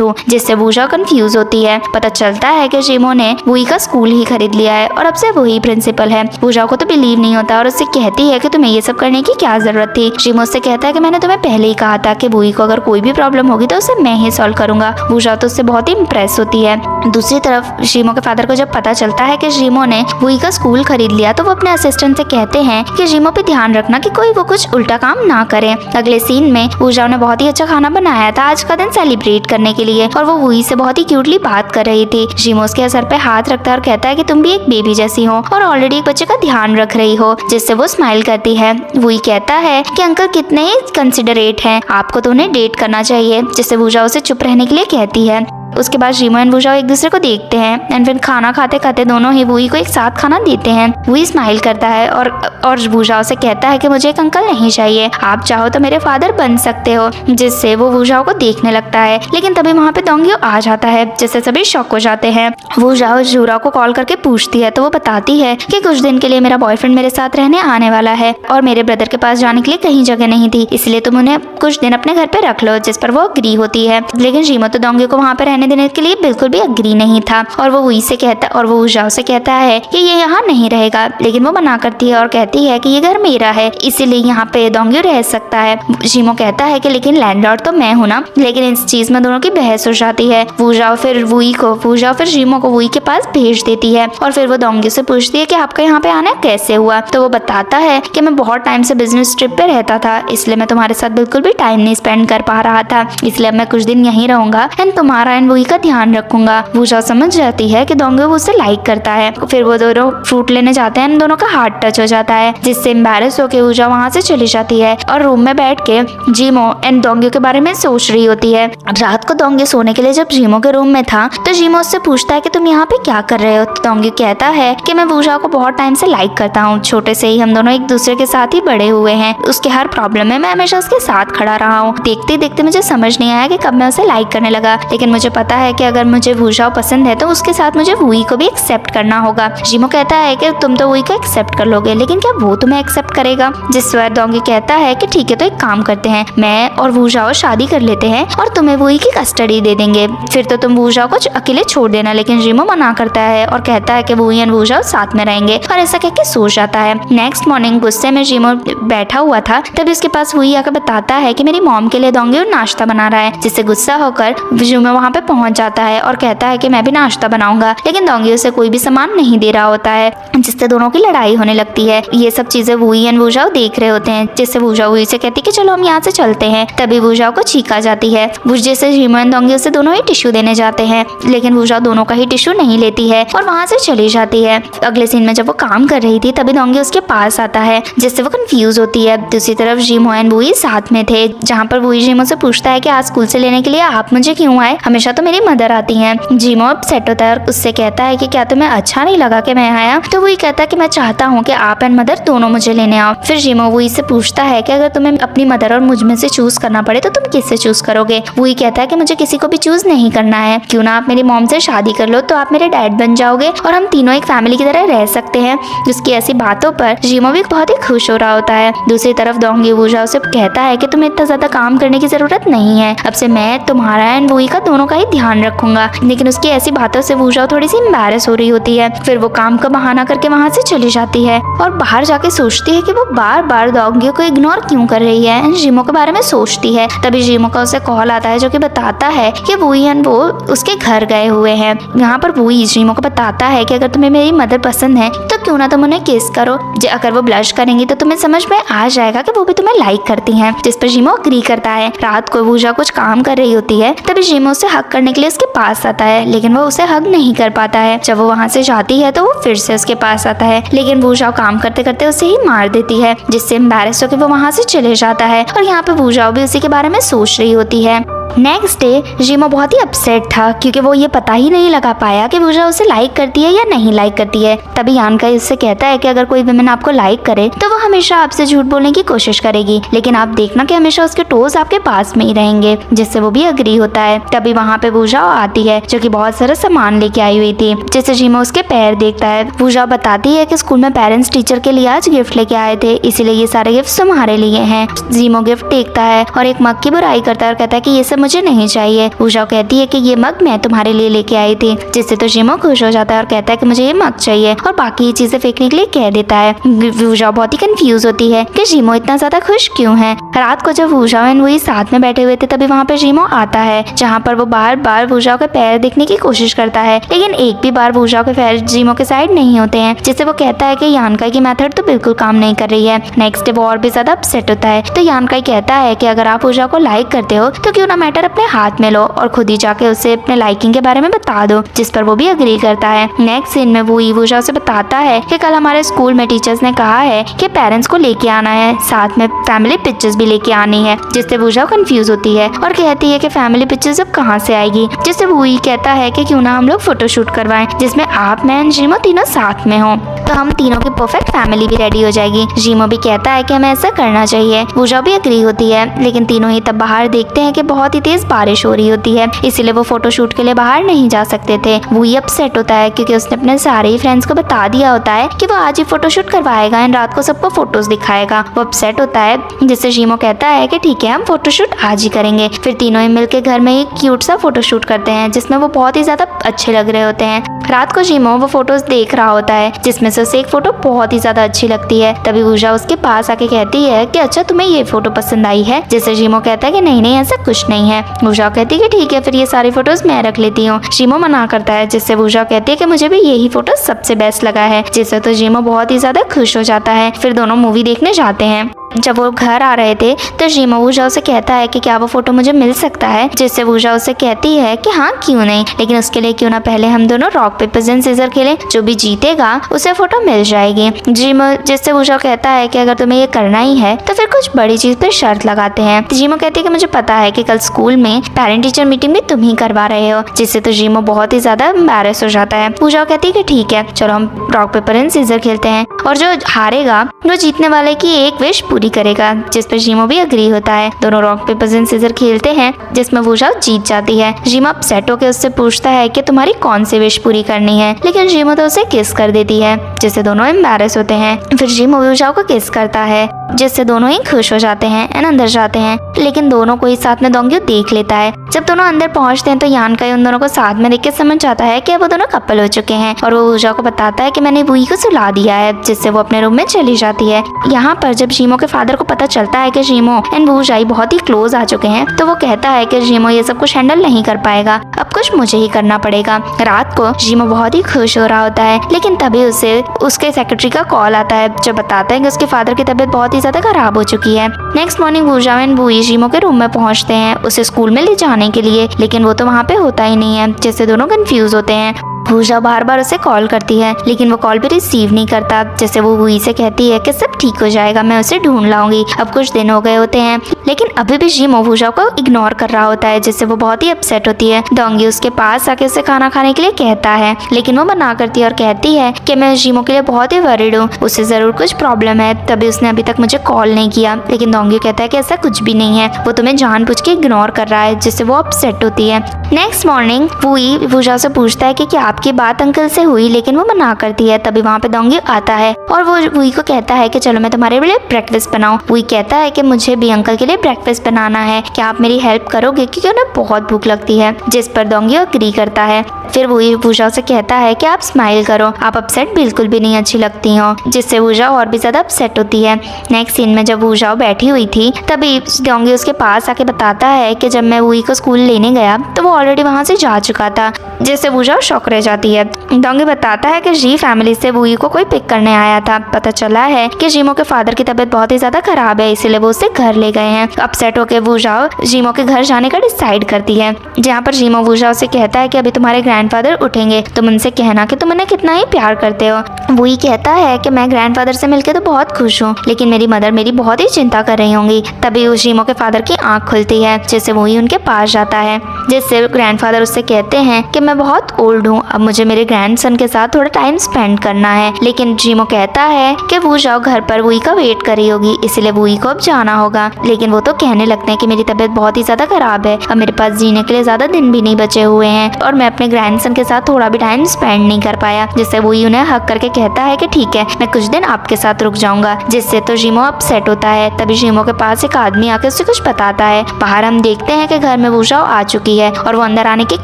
हूँ, जिससे वूजाओ कंफ्यूज होती है। पता चलता है कि जीमो ने वुई का स्कूल ही खरीद लिया है और अब से वही प्रिंसिपल है। वूजाओ को तो बिलीव नहीं होता और उससे कहती है कि तुम्हें ये सब करने की क्या जरूरत थी। जीमो उससे कहता है कि मैंने तुम्हें पहले ही कहा था कि वुई को अगर कोई भी प्रॉब्लम होगी तो उसे मैं ही सॉल्व करूंगा। वूजाओ तो उससे बहुत ही इम्प्रेस होती है। दूसरी तरफ जीमो के फादर को जब पता चलता है कि जीमो ने वुई का स्कूल खरीद लिया तो वो अपने असिस्टेंट से कहते हैं कि जीमो पे ध्यान रखना कि कोई वो कुछ उल्टा काम ना करे। अगले सीन में वूजाओ ने बहुत ही अच्छा खाना बनाया था आज का दिन सेलिब्रेट करने के लिए और वो वुई से बहुत ही क्यूटली बात कर रही थी। जीमो उसके सर पे हाथ रखता है और कहता है कि तुम भी एक बेबी जैसी हो और ऑलरेडी एक बच्चे का ध्यान रख रही हो, जिससे वो स्माइल करती है। वुई कहता है कि अंकल कितने ही कंसिडरेट हैं, आपको तो उन्हें डेट करना चाहिए, जिससे वूजाओ उसे चुप रहने के लिए कहती है। उसके बाद जीमो एंड वूजाओ एक दूसरे को देखते हैं एंड फिर खाना खाते खाते दोनों ही वुई को एक साथ खाना देते हैं। वुई स्माइल करता है और वूजाओ से कहता है कि मुझे एक अंकल नहीं चाहिए, आप चाहो तो मेरे फादर बन सकते हो, जिससे वो वूजाओ को देखने लगता है। लेकिन तभी वहाँ पे दोंग्यो आ जाता है, जिससे सभी शॉक हो जाते हैं। वूजाओ जूरा को कॉल करके पूछती है तो वो बताती है कि कुछ दिन के लिए मेरा बॉयफ्रेंड मेरे साथ रहने आने वाला है और मेरे ब्रदर के पास जाने के लिए कहीं जगह नहीं थी, इसलिए तुम उन्हें कुछ दिन अपने घर पे रख लो, जिस पर वो अग्री होती है। लेकिन जीमो तो दोंग्यो को वहाँ पे रहने देने के लिए बिल्कुल भी अग्री नहीं था और वो वुई से कहता और वो वूजाओ से कहता है कि ये यहाँ नहीं रहेगा, लेकिन वो मना करती है और कहती है कि ये घर मेरा है, इसीलिए यहाँ पे दोंग्यो रह सकता है। जीमो कहता है कि लेकिन लैंडलॉर्ड तो मैं हूँ ना। लेकिन इस चीज में दोनों की बहस हो जाती है। वूजाओ फिर जीमो को वुई के पास भेज देती है और फिर वो दोंग्यो से पूछती है कि आपका यहाँ पे आना कैसे हुआ। तो वो बताता है कि मैं बहुत टाइम से बिजनेस ट्रिप पे रहता था, इसलिए मैं तुम्हारे साथ बिल्कुल भी टाइम नहीं स्पेंड कर पा रहा था, इसलिए अब मैं कुछ दिन यहीं रहूंगा एंड तुम्हारा एंड वुई का ध्यान रखूंगा। वूजाओ समझ जाती है कि दोंग्यो उसे लाइक करता है। फिर वो दोनों फ्रूट लेने जाते हैं, दोनों का हार्ट टच हो जाता है, जिससे एम्बैरेस होकर वूजाओ वहाँ से चली जाती है और रूम में बैठ के जीमो एंड दोंग्यो के बारे में सोच रही होती है। रात को दोंग्यो सोने के लिए जब जीमो के रूम में था तो जीमो उससे पूछता है कि तुम यहाँ पे क्या कर रहे हो। दोंग्यो कहता है कि मैं वूजाओ को बहुत टाइम से लाइक करता हूँ, छोटे से ही हम दोनों एक दूसरे के साथ ही बड़े हुए हैं, उसके हर प्रॉब्लम में मैं हमेशा उसके साथ खड़ा रहा हूँ। देखते देखते मुझे समझ नहीं आया कि कब मैं उसे लाइक करने लगा, लेकिन मुझे पता है कि अगर मुझे वूजाओ पसंद है तो उसके साथ मुझे वुई को भी एक्सेप्ट करना होगा। जीमो कहता है कि तुम तो वुई को एक्सेप्ट कर लोगे, लेकिन क्या वो तुम्हें एक्सेप्ट करेगा। जिस पर दोंग्यो कहता है कि ठीक है, तो एक काम करते हैं, मैं और वूजाओ शादी कर लेते हैं और तुम्हें वुई की कस्टडी दे देंगे, फिर तो तुम वूजाओ को अकेले छोड़ देना। लेकिन जीमो मना करता है और कहता है कि वुई एंड वूजाओ साथ में रहेंगे और ऐसा कह के सो जाता है। नेक्स्ट मॉर्निंग गुस्से में जीमो बैठा हुआ था, तभी उसके पास वुई आकर बताता है कि मेरी मॉम के लिए दोंग्यो नाश्ता बना रहा है, जिससे गुस्सा होकर जीमो वहाँ पे पहुंच जाता है और कहता है कि मैं भी नाश्ता बनाऊंगा, लेकिन दोंग्यो से कोई भी सामान नहीं दे रहा होता है, जिससे दोनों की लड़ाई होने लगती है। ये सब चीजें वुई एंड वूजाओ देख रहे होते हैं, जिससे वूजाओ वुई से कहती है कि चलो हम यहाँ से चलते हैं। तभी वूजाओ को छींक आ जाती है, जैसे जीमो एंड दोंग्यो से दोनों ही टिश्यू देने जाते हैं, लेकिन वूजाओ दोनों का ही टिश्यू नहीं लेती है और वहाँ से चली जाती है। अगले सीन में जब वो काम कर रही थी तभी दोंग्यो उसके पास आता है, जिससे वो कंफ्यूज होती है। दूसरी तरफ जीमो एंड वुई साथ में थे, जहाँ पर वुई जीमो से पूछता है कि आज स्कूल से लेने के लिए आप मुझे क्यों आए, हमेशा तो मेरी मदर आती हैं। जीमो अपसेट होता है और उससे कहता है कि क्या तुम्हें अच्छा नहीं लगा कि मैं आया। तो वुई कहता है कि मैं चाहता हूँ कि आप एंड मदर दोनों मुझे लेने आओ। फिर जीमो वुई से पूछता है कि अगर तुम्हें अपनी मदर और मुझ में से चूज करना पड़े तो तुम किससे चूज करोगे। वुई कहता है कि मुझे किसी को भी चूज नहीं करना है, क्यों ना आप मेरी मॉम से शादी कर लो तो आप मेरे डैड बन जाओगे और हम तीनों एक फैमिली की तरह रह सकते हैं। उसकी ऐसी बातों पर जीमो भी बहुत ही खुश हो रहा होता है। दूसरी तरफ दोंग्यो वूजाओ से कहता है कि तुम्हें इतना ज्यादा काम करने की जरूरत नहीं है, अब से मैं तुम्हारा एंड वुई का दोनों का ही ध्यान रखूंगा। लेकिन उसकी ऐसी बातों से वूजाओ थोड़ी सी एम्बैरेस हो रही होती है। फिर वो काम का बहाना करके वहाँ से चली जाती है और बाहर जाके सोचती है कि वो बार बार दोंग्यो को इग्नोर क्यों कर रही है। जीमो के बारे में सोचती है, तभी जीमो का उसे कॉल आता है जो कि बताता है कि वुई एंड वो उसके घर गए हुए हैं। यहाँ पर वुई जीमो को बताता है कि अगर तुम्हें मेरी मदर पसंद है तो क्यों ना तुम उन्हें किस करो, अगर वो ब्लश करेंगी तो तुम्हें समझ में आ जाएगा कि वो भी तुम्हें लाइक करती हैं। जिस पर जीमो अग्री करता है। रात को वूजा कुछ काम कर रही होती है, तभी जीमो उसे हक करने के लिए उसके पास आता है, लेकिन वो उसे हक नहीं कर पाता है। जब वो वहाँ से जाती है तो वो फिर से उसके पास आता है, लेकिन वूजा काम करते करते उसे ही मार देती है, जिससे एम्बैरेस होकर वो वहाँ से चले जाता है। और यहाँ पे वूजा भी उसी के बारे में सोच रही होती है। नेक्स्ट डे जीमो बहुत ही अपसेट था क्योंकि वो ये पता ही नहीं लगा पाया कि वूजा उसे लाइक करती है या नहीं लाइक करती है। तभी यानका उससे कहता है कि अगर कोई विमेन आपको लाइक करे तो वो हमेशा आपसे झूठ बोलने की कोशिश करेगी, लेकिन आप देखना कि हमेशा उसके टोज आपके पास में ही रहेंगे, जिससे वो भी अग्री होता है। तभी वहाँ पे वूजा आती है जो कि बहुत सारा सामान लेके आई हुई थी, जिससे जीमो उसके पैर देखता है। वूजा बताती है कि स्कूल में पेरेंट्स टीचर के लिए आज गिफ्ट लेके आए थे, इसीलिए ये सारे गिफ्ट तुम्हारे लिए हैं। जीमो गिफ्ट देखता है और एक मग की बुराई करता है और कहता है कि ये सब मुझे नहीं चाहिए। वूझाओ कहती है कि ये मग मैं तुम्हारे लिए लेके आई थी, जिससे तो जीमो खुश हो जाता है और कहता है कि मुझे ये मग चाहिए और बाकी चीजें फेंकने के लिए कह देता है। वूझाओ बहुत ही कंफ्यूज होती है कि जीमो इतना ज्यादा खुश क्यों है। रात को जब वूझाओ एंड वही साथ में बैठे हुए थे तभी वहाँ पे जीमो आता है, जहाँ पर वो बार बार वूझाओ के पैर देखने की कोशिश करता है, लेकिन एक भी बार वूझाओ के पैर जीमो के साइड नहीं होते हैं, जिससे वो कहता है कि यानकाई की मेथड तो बिल्कुल काम नहीं कर रही है। नेक्स्ट डे वो और भी ज्यादा अपसेट होता है, तो यानकाई कहता है कि अगर आप वूझाओ को लाइक करते हो तो क्यों ना मैटर अपने हाथ में लो और खुद ही जाके उसे अपने लाइकिंग के बारे में बता दो, जिस पर वो भी अग्री करता है। नेक्स्ट सीन में वो वूझाओ से बताता है कि कल हमारे स्कूल में टीचर्स ने कहा है कि पेरेंट्स को लेके आना है, साथ में फैमिली पिक्चर्स भी लेके आनी है, जिससे वूझाओ कंफ्यूज होती है और कहती है कि फैमिली पिक्चर्स अब कहाँ से आएगी, जिससे वही कहता है कि क्यों ना हम लोग फोटोशूट करवाएं जिसमें आप, मैं एंड जीमो तीनों साथ में हो, तो हम तीनों की परफेक्ट फैमिली भी रेडी हो जाएगी। जीमो भी कहता है कि हमें ऐसा करना चाहिए। वूझाओ भी एग्री होती है, लेकिन तीनों ही तब बाहर देखते हैं कि बहुत ही तेज बारिश हो रही होती है, इसीलिए वो फोटोशूट के लिए बाहर नहीं जा सकते थे। वो ही अपसेट होता है क्योंकि उसने अपने सारे ही फ्रेंड्स को बता दिया होता है कि वो आज ही फोटोशूट करवाएगा एंड रात को सबको फोटोज दिखाएगा। वो अपसेट होता है, जिससे जीमो कहता है कि ठीक है हम फोटोशूट आज ही करेंगे। फिर तीनों ही मिलकर घर में एक क्यूट सा फोटोशूट करते हैं, जिसमें वो बहुत ही ज्यादा अच्छे लग रहे होते हैं। रात को जीमो वो फोटोज देख रहा होता है, जिसमें से उसे एक फोटो बहुत ही ज्यादा अच्छी लगती है। तभी वूझाओ उसके पास आके कहती है कि अच्छा तुम्हें ये फोटो पसंद आई है, जिससे जीमो कहता है कि नहीं नहीं ऐसा कुछ नहीं है। वूझाओ कहती है कि ठीक है फिर ये सारी फोटोज मैं रख लेती हूँ। जीमो मना करता है, जिससे वूझाओ कहती है कि मुझे भी यही फोटो सबसे बेस्ट लगा है, जिससे तो जीमो बहुत ही ज्यादा खुश हो जाता है। फिर दोनों मूवी देखने जाते हैं। जब वो घर आ रहे थे तो जीमो वूझाओ से कहता है कि क्या वो फोटो मुझे मिल सकता है, जिससे वूझाओ से कहती है कि हाँ क्यों नहीं, लेकिन उसके लिए क्यों ना पहले हम दोनों रॉक पेपर एंड सीजर खेलें, जो भी जीतेगा उसे फोटो मिल जाएगी। जीमो जिससे वूझाओ कहता है कि अगर तुम्हें ये करना ही है तो फिर कुछ बड़ी चीज पे शर्त लगाते हैं। जीमो कहती है कि मुझे पता है कि कल स्कूल में पेरेंट टीचर मीटिंग भी तुम ही करवा रहे हो, जिससे तो जीमो बहुत ही ज्यादा एम्बैरेस हो जाता है। वूझाओ कहती है कि ठीक है चलो हम रॉक पेपर एंड सीजर खेलते हैं और जो हारेगा वो जीतने वाले की एक विश पूरी करेगा, जिस पर जीमो भी अग्री होता है। दोनों रॉक पेपर एंड सीजर खेलते हैं, जिसमें वूझाओ जीत जाती है। जीमो अपसेट होकर उससे पूछता है कि तुम्हारी कौन सी विश पूरी करनी है, लेकिन जीमो तो उसे किस कर देती है, जिससे दोनों एम्बैरेस होते हैं। फिर जीमो वूझाओ को किस करता है, जिससे दोनों ही खुश हो जाते हैं एंड अंदर जाते हैं, लेकिन दोनों को ही साथ में दोंग्यो देख लेता है। जब दोनों अंदर पहुंचते हैं तो यानकाई उन दोनों को साथ में देख के समझ जाता है कि वो दोनों कपल हो चुके हैं और वो वूझाओ को बताता है कि मैंने वूई को सुला दिया है, जिससे वो अपने रूम में चली जाती है। यहाँ पर जब जीमो के फादर को पता चलता है कि जीमो एंड वूझाई बहुत ही क्लोज आ चुके हैं, तो वो कहता है कि जीमो ये सब कुछ हैंडल नहीं कर पाएगा, अब कुछ मुझे ही करना पड़ेगा। रात को जीमो बहुत ही खुश हो रहा होता है, लेकिन तभी उसे उसके सेक्रेटरी का कॉल आता है, जो बताता है कि उसके फादर की तबीयत बहुत ही ज्यादा खराब हो चुकी है। नेक्स्ट मॉर्निंग वूझाओ एंड वूई जीमो के रूम में पहुंचते हैं उसे स्कूल में ले जाने के लिए, लेकिन वो तो वहाँ पे होता ही नहीं है, जिससे दोनों कंफ्यूज होते हैं। वूझाओ बार बार उसे कॉल करती है, लेकिन वो कॉल भी रिसीव नहीं करता, जैसे वो वूई से कहती है कि सब ठीक हो जाएगा, मैं उसे ढूंढ लाऊंगी। अब कुछ दिन हो गए होते हैं, लेकिन अभी भी जीमो वूझाओ को इग्नोर कर रहा होता है, जिससे वो बहुत ही अपसेट होती है। दोंगी उसके पास आके उसे खाना खाने के लिए कहता है, लेकिन वो मना करती है और कहती है कि मैं जीमो के लिए बहुत ही वरीड हूँ, उसे जरूर कुछ प्रॉब्लम है, तभी उसने अभी तक मुझे कॉल नहीं किया। लेकिन दोंगी कहता है कि ऐसा कुछ भी नहीं है, वो तुम्हें जानबूझ के इग्नोर कर रहा है, जिससे वो अपसेट होती है। नेक्स्ट मॉर्निंग वूई वूझाओ से पूछता है कि क्या आपकी बात अंकल से हुई, लेकिन वो मना करती है। तभी वहाँ पे दोंगी आता है और वो वूई को कहता है कि चलो मैं तुम्हारे लिए ब्रेकफास्ट बनाऊं। वूई कहता है कि मुझे भी अंकल के लिए ब्रेकफास्ट बनाना है, क्या आप मेरी हेल्प करोगे, क्योंकि उन्हें बहुत भूख लगती है, जिस पर दोंगी अग्री करता है। फिर वूई वूझाओ से कहता है कि आप स्माइल करो, आप अपसेट बिल्कुल भी नहीं अच्छी लगती हो, जिससे वूझाओ और भी ज्यादा अपसेट होती है। नेक्स्ट सीन में जब वूझाओ बैठी हुई थी तभी दोंगी उसके पास आके बताता है कि जब मैं वूई को स्कूल लेने गया तो वो ऑलरेडी वहाँ से जा चुका था, जिससे वूझाओ शॉक रह जाती है। दोंगी बताता है कि जी फैमिली से वूई को कोई पिक करने आया था, पता चला है कि जीमो के फादर की तबीयत बहुत ही ज्यादा खराब है, इसीलिए वो उसे घर ले गए हैं। अपसेट होकर वूझाओ जीमो के घर जाने का डिसाइड करती है, जहाँ पर जीमो वूझाओ से कहता है कि अभी तुम्हारे ग्रैंडफादर उठेंगे, तुम उनसे कहना कि तुम उन्हें कितना ही प्यार करते हो। वूई कहता है कि मैं ग्रैंडफादर से मिलकर तो बहुत खुश हूँ, लेकिन मेरी मदर मेरी बहुत ही चिंता कर रही होंगी। तभी उस जीमो के फादर की आंख खुलती है, जिससे वूई उनके पास जाता है, जिससे ग्रैंडफादर उससे कहते हैं कि मैं बहुत ओल्ड हूँ, अब अब मुझे मेरे ग्रैंडसन के साथ थोड़ा टाइम स्पेंड करना है। लेकिन जीमो कहता है कि वो जाओ घर पर वुई का वेट कर रही होगी, इसलिए वुई को अब जाना होगा। लेकिन वो तो कहने लगते हैं कि मेरी तबीयत बहुत ही ज्यादा खराब है, अब मेरे पास जीने के लिए ज्यादा दिन भी नहीं बचे हुए हैं और मैं अपने ग्रैंडसन के साथ थोड़ा भी टाइम स्पेंड नहीं कर पाया। जिससे वुई उन्हें हक करके कहता है कि ठीक है, मैं कुछ दिन आपके साथ रुक जाऊंगा। जिससे तो जीमो अपसेट होता है। तभी जीमो के पास एक आदमी आके उसे कुछ बताता है। बाहर हम देखते हैं कि घर में वू जाओ आ चुकी है और वो अंदर आने की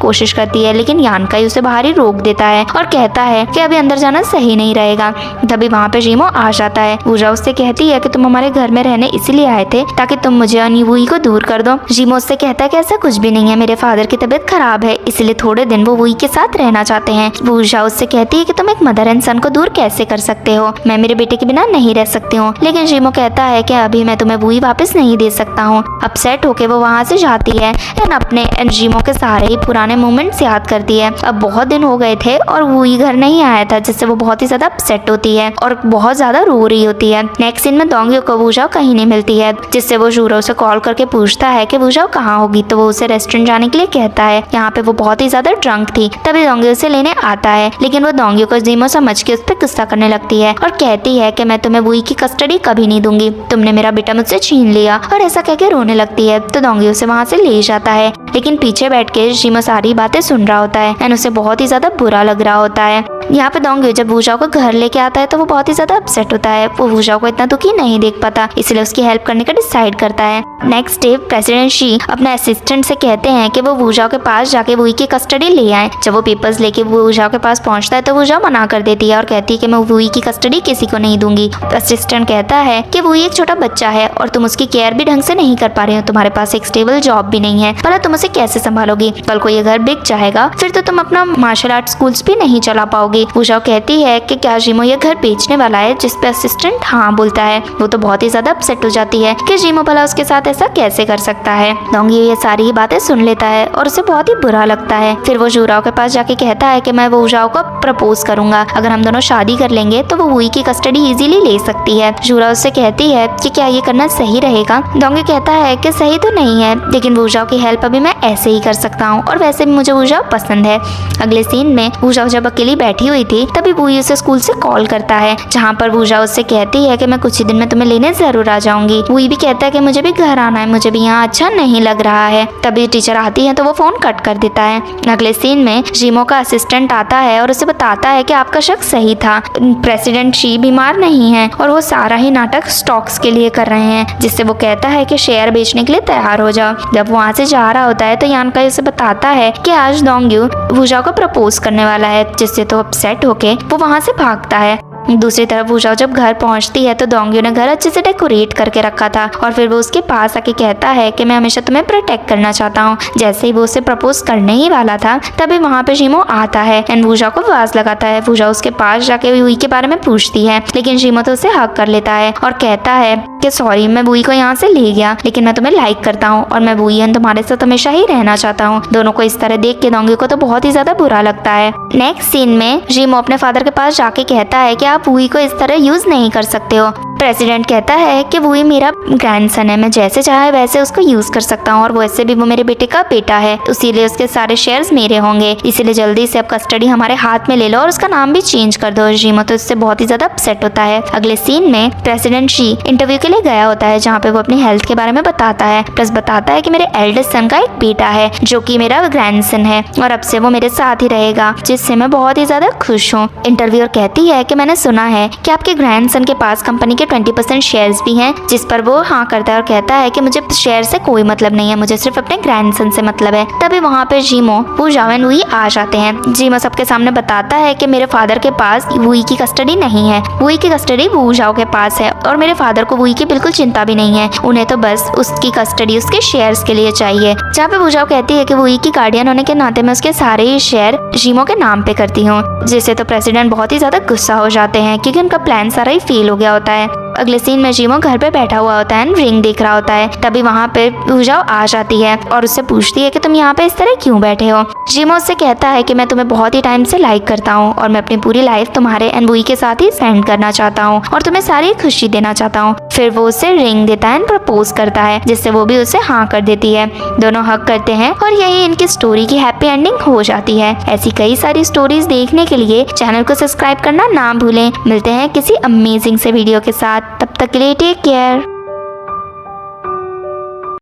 कोशिश करती है, लेकिन यानकाई उसे बाहर ही रोक देता है और कहता है कि अभी अंदर जाना सही नहीं रहेगा। तभी वहाँ पे जीमो आ जाता है। वू जाओ उससे कहती है कि तुम हमारे घर में रहने इसीलिए आए थे ताकि तुम मुझे और वुई को दूर कर दो। जीमो उससे कहता है कि ऐसा कुछ भी नहीं है, मेरे फादर की तबीयत खराब है, इसलिए थोड़े दिन वो वुई के साथ रहना चाहते हैं। वू जाओ उससे कहती है कि तुम एक मदर एंड सन को दूर कैसे कर सकते हो, मैं मेरे बेटे के बिना नहीं रह सकती हूँ। लेकिन जीमो कहता है कि अभी मैं तुम्हें वुई वापस नहीं दे सकता हूँ। अपसेट होके वो वहाँ से जाती है एंड अपने जीमो के सारे ही पुराने मोमेंट्स याद करती है। अब बहुत दिन हो गए थे और वुई घर नहीं आया था, जिससे वो बहुत ही ज्यादा अपसेट होती है और बहुत ज्यादा रो रही होती है। नेक्स्ट सीन में दोंग्यो को वू जाओ कहीं नहीं मिलती है, जिससे वो जूरो से कॉल करके पूछता है कि वू जाओ कहाँ होगी। तो वो उसे रेस्टोरेंट जाने के लिए कहता है। यहाँ पे वो बहुत ही ज्यादा ड्रंक थी। तभी दोंग्यो उसे लेने आता है, लेकिन वो दोंग्यो को जीमो समझ के उस पर गुस्सा करने लगती है और कहती है कि मैं तुम्हें वुई की कस्टडी कभी नहीं दूंगी, तुमने मेरा बेटा मुझसे छीन लिया, और ऐसा कहकर रोने लगती है। तो दोंग्यो उसे वहाँ से ले जाता है, लेकिन पीछे बैठ के जीमो सारी बातें सुन रहा होता है एंड उसे बहुत ही ज्यादा बुरा लग रहा होता है। यहाँ पे दोंग्यो जब वू जाओ को घर लेके आता है तो वो बहुत ही ज्यादा अपसेट होता है। वो वू जाओ को इतना दुखी नहीं देख पाता, इसलिए उसकी हेल्प करने का डिसाइड करता है। नेक्स्ट डे प्रेसिडेंट शी अपने असिस्टेंट से कहते हैं कि वो वू जाओ के पास जाके वुई की कस्टडी ले आए। जब वो पेपर्स लेके वू जाओ के पास पहुंचता है तो वू जाओ मना कर देती है और कहती है कि मैं वुई की कस्टडी किसी को नहीं दूंगी। असिस्टेंट कहता है कि वुई एक छोटा बच्चा है और तुम उसकी केयर भी ढंग से नहीं कर पा रही हो, तुम्हारे पास एक स्टेबल जॉब भी नहीं है, भला तुम उसे कैसे संभालोगी? कल को ये घर बिक जाएगा फिर तो तुम अपना मार्शल आर्ट स्कूल्स भी नहीं चला पाओगी। वू जाओ कहती है कि क्या जीमो ये घर बेचने वाला है, जिस पे असिस्टेंट हाँ बोलता है। वो तो बहुत ही ज्यादा अपसेट हो जाती है कि जीमो भला उसके साथ ऐसा कैसे कर सकता है। दोंग्यो ये सारी बातें सुन लेता है और उसे बहुत ही बुरा लगता है। फिर वो जूराओ के पास जाके कहता है कि मैं वो जाओ को प्रपोज करूंगा, अगर हम दोनों शादी कर लेंगे तो वो वुई की कस्टडी इजीली ले सकती है। जूराओ उससे कहती है कि क्या ये करना सही रहेगा? दोंग्यो कहता है कि सही तो नहीं है, लेकिन वू जाओ की हेल्प अभी मैं ऐसे ही कर सकता हूँ और वैसे भी मुझे वू जाओ पसंद है। अगले सीन में वू जाओ जब अकेली बैठी हुई थी तभी वुई उसे स्कूल से कॉल करता है, जहाँ पर वू जाओ उससे कहती है कि मैं कुछ ही दिन में तुम्हें लेने जरूर आ जाऊंगी। वुई भी कहता है कि मुझे भी घर आना है, मुझे भी यहाँ अच्छा नहीं लग रहा है। तभी टीचर आती है तो वो फोन कट कर देता है। अगले सीन में जीमो का असिस्टेंट आता है और उसे बताता है कि आपका शक सही था, प्रेसिडेंट शी बीमार नहीं है और वो सारा ही नाटक स्टॉक्स के लिए कर रहे हैं। जिससे वो कहता है कि शेयर बेचने के लिए तैयार हो जाओ। जब वहाँ से जा रहा होता है तो यानकाई उसे बताता है कि आज दोंग्यो वू जाओ को प्रपोज करने वाला है, जिससे तो अपसेट होके वो वहाँ से भागता है। दूसरी तरफ वू जाओ जब घर पहुंचती है तो दोंग्यो ने घर अच्छे से डेकोरेट करके रखा था और फिर वो उसके पास आके कहता है कि मैं हमेशा तुम्हें प्रोटेक्ट करना चाहता हूँ। जैसे ही वो उसे प्रपोज करने ही वाला था तभी वहाँ पे जीमो आता है एंड वू जाओ को आवाज लगाता है। वू जाओ उसके पास जाके वुई के बारे में पूछती है, लेकिन जीमो तो उसे हक कर लेता है और कहता है कि सॉरी मैं वुई को यहाँ से ले गया, लेकिन मैं तुम्हें लाइक करता हूँ और मैं वुई एंड तुम्हारे साथ हमेशा ही रहना चाहता हूँ। दोनों को इस तरह देख के दोंग्यो को तो बहुत ही ज्यादा बुरा लगता है। नेक्स्ट सीन में जीमो अपने फादर के पास जाके कहता है कि आप वुई को इस तरह यूज नहीं कर सकते हो। प्रेसिडेंट कहता है कि वुई मेरा ग्रैंडसन है, मैं जैसे चाहे वैसे उसको यूज कर सकता हूँ और वैसे भी वो मेरे बेटे का बेटा है, इसीलिए उसके सारे शेयर्स मेरे होंगे, इसीलिए जल्दी से अब कस्टडी हमारे हाथ में ले लो और उसका नाम भी चेंज कर दो। जीमो तो इससे बहुत ही ज्यादा अपसेट होता है। अगले सीन में प्रेसिडेंट शी इंटरव्यू के लिए गया होता है, जहाँ पे वो अपनी हेल्थ के बारे में बताता है, प्लस बताता है कि मेरे एल्डेस्ट सन का एक बेटा है जो कि मेरा ग्रैंडसन है और अब से वो मेरे साथ ही रहेगा, जिससे मैं बहुत ही ज्यादा खुश हूँ। इंटरव्यूअर कहती है कि मैंने सुना है कि आपके ग्रैंडसन के पास कंपनी के 20% शेयर्स भी हैं, जिस पर वो हाँ करता है और कहता है कि मुझे शेयर से कोई मतलब नहीं है, मुझे सिर्फ अपने ग्रैंडसन से मतलब है। तभी वहाँ पे जीमो वू जाओ एंड वुई आ जाते हैं। जीमो सबके सामने बताता है कि मेरे फादर के पास वुई की कस्टडी नहीं है, वुई की कस्टडी वू जाओ के पास है और मेरे फादर को वुई की बिल्कुल चिंता भी नहीं है, उन्हें तो बस उसकी कस्टडी उसके शेयर्स के लिए चाहिए। जहाँ पे वू जाओ कहती है कि वुई की गार्डियन होने के नाते मैं उसके सारे ही शेयर जीमो के नाम पे करती हूँ, जिससे तो प्रेसिडेंट बहुत ही ज्यादा गुस्सा हो जाते हैं क्योंकि उनका प्लान सारा ही फेल हो गया होता है। अगले सीन में जीमो घर पे बैठा हुआ होता है, रिंग देख रहा होता है। तभी वहाँ पे वू जाओ आ जाती है और उससे पूछती है कि तुम यहाँ पे इस तरह क्यों बैठे हो। जीमो उससे कहता है कि मैं तुम्हें बहुत ही टाइम से लाइक करता हूँ और मैं अपनी पूरी लाइफ तुम्हारे एंड वुई के साथ ही स्पेंड करना चाहता हूँ और तुम्हें सारी खुशी देना चाहता हूँ। फिर वो उसे रिंग देता है, प्रपोज करता है, जिससे वो भी उसे हाँ कर देती है। दोनों हक करते हैं और यही इनकी स्टोरी की हैप्पी एंडिंग हो जाती है। ऐसी कई सारी स्टोरीज देखने के लिए चैनल को सब्सक्राइब करना ना भूलें। मिलते हैं किसी अमेजिंग से वीडियो के साथ, तब तक के लिए टेक केयर।